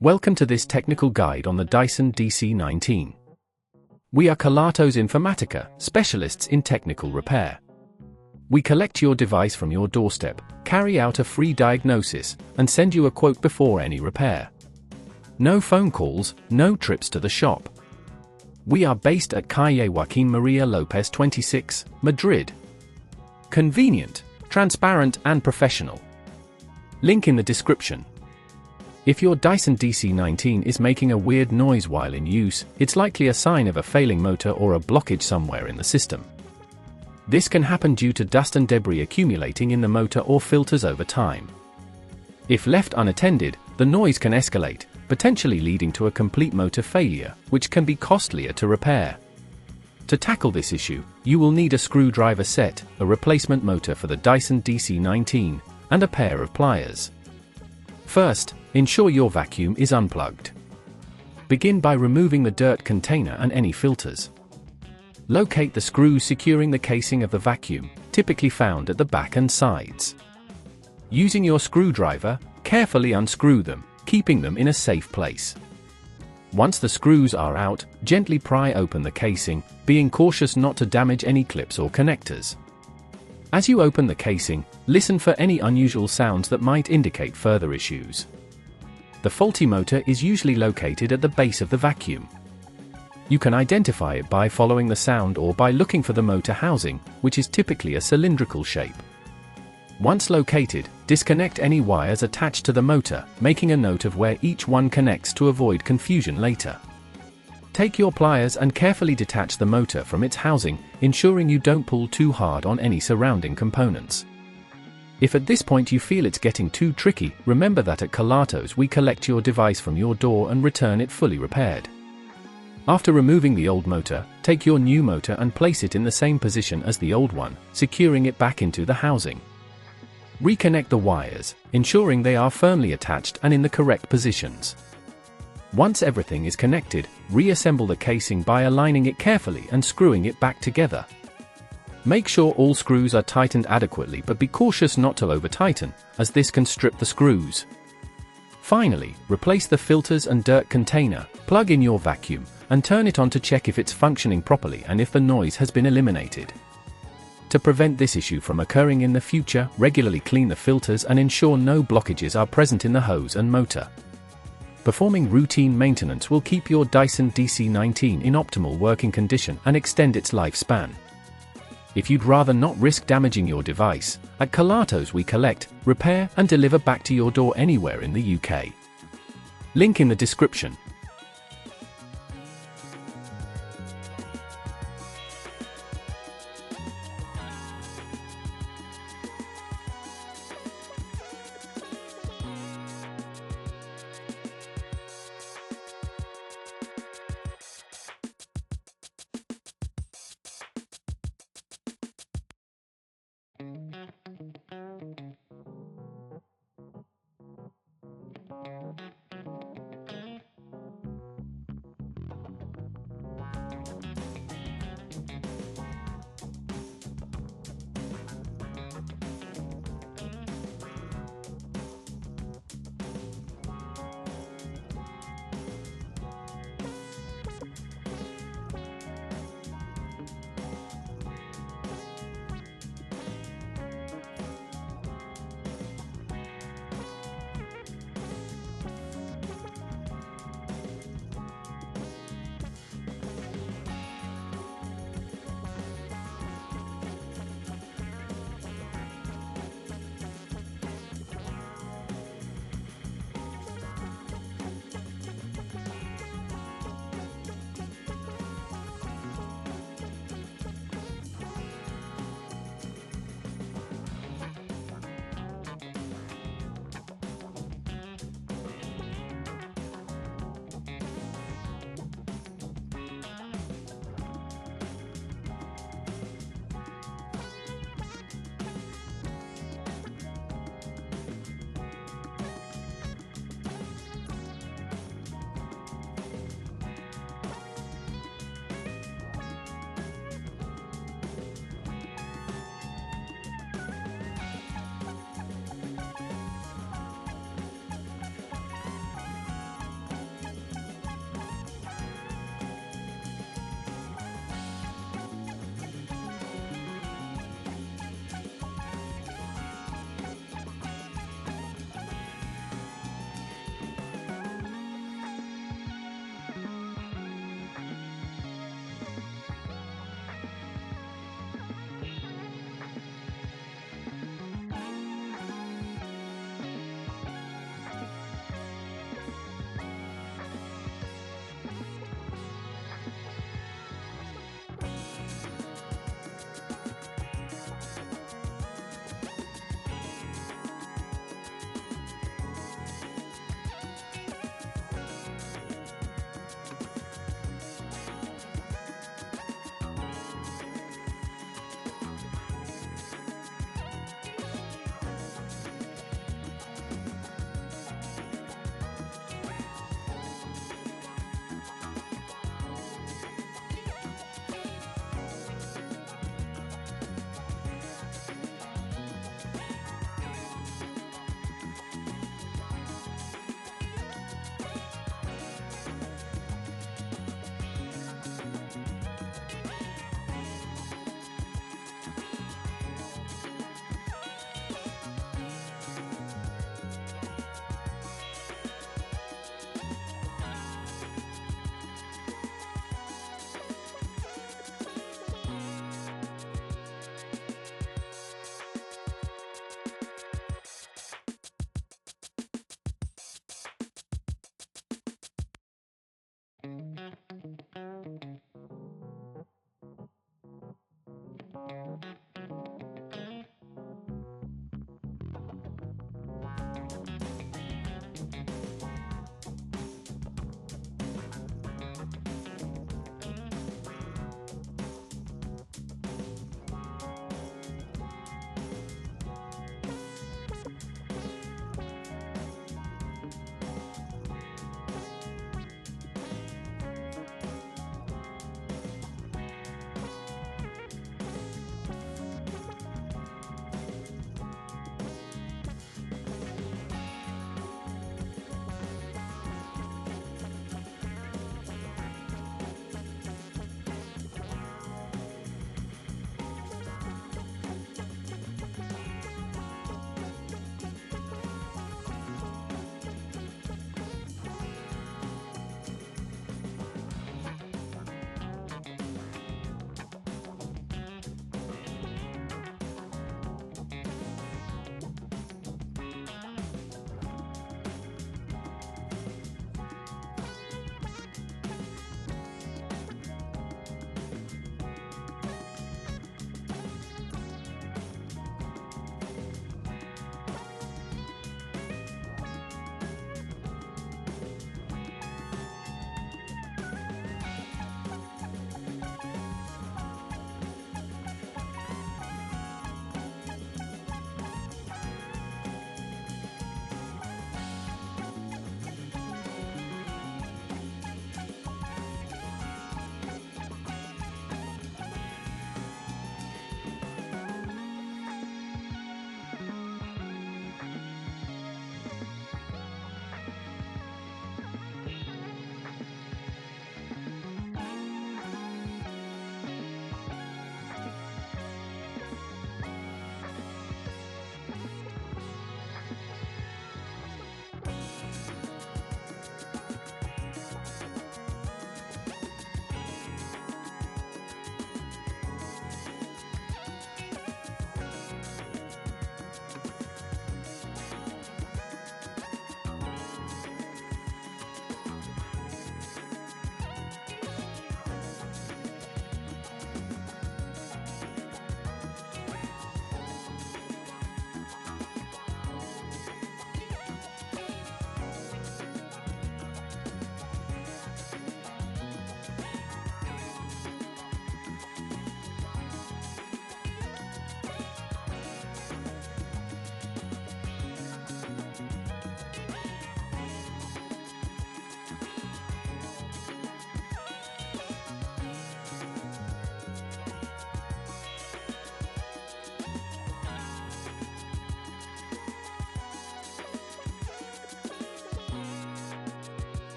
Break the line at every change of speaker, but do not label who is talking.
Welcome to this technical guide on the Dyson DC19. We are Kelatos Informatica, specialists in technical repair. We collect your device from your doorstep, carry out a free diagnosis, and send you a quote before any repair. No phone calls, no trips to the shop. We are based at Calle Joaquín María López 26, Madrid. Convenient, transparent and professional. Link in the description. If your Dyson DC19 is making a weird noise while in use, it's likely a sign of a failing motor or a blockage somewhere in the system. This can happen due to dust and debris accumulating in the motor or filters over time. If left unattended, the noise can escalate, potentially leading to a complete motor failure, which can be costlier to repair. To tackle this issue, you will need a screwdriver set, a replacement motor for the Dyson DC19, and a pair of pliers. First, ensure your vacuum is unplugged. Begin by removing the dirt container and any filters. Locate the screws securing the casing of the vacuum, typically found at the back and sides. Using your screwdriver, carefully unscrew them, keeping them in a safe place. Once the screws are out, gently pry open the casing, being cautious not to damage any clips or connectors. As you open the casing, listen for any unusual sounds that might indicate further issues. The faulty motor is usually located at the base of the vacuum. You can identify it by following the sound or by looking for the motor housing, which is typically a cylindrical shape. Once located, disconnect any wires attached to the motor, making a note of where each one connects to avoid confusion later. Take your pliers and carefully detach the motor from its housing, ensuring you don't pull too hard on any surrounding components. If at this point you feel it's getting too tricky, remember that at Kelatos we collect your device from your door and return it fully repaired. After removing the old motor, take your new motor and place it in the same position as the old one, securing it back into the housing. Reconnect the wires, ensuring they are firmly attached and in the correct positions. Once everything is connected, reassemble the casing by aligning it carefully and screwing it back together. Make sure all screws are tightened adequately, but be cautious not to over-tighten, as this can strip the screws. Finally, replace the filters and dirt container, plug in your vacuum, and turn it on to check if it's functioning properly and if the noise has been eliminated. To prevent this issue from occurring in the future, regularly clean the filters and ensure no blockages are present in the hose and motor. Performing routine maintenance will keep your Dyson DC19 in optimal working condition and extend its lifespan. If you'd rather not risk damaging your device, at Kelatos we collect, repair and deliver back to your door anywhere in the UK. Link in the description.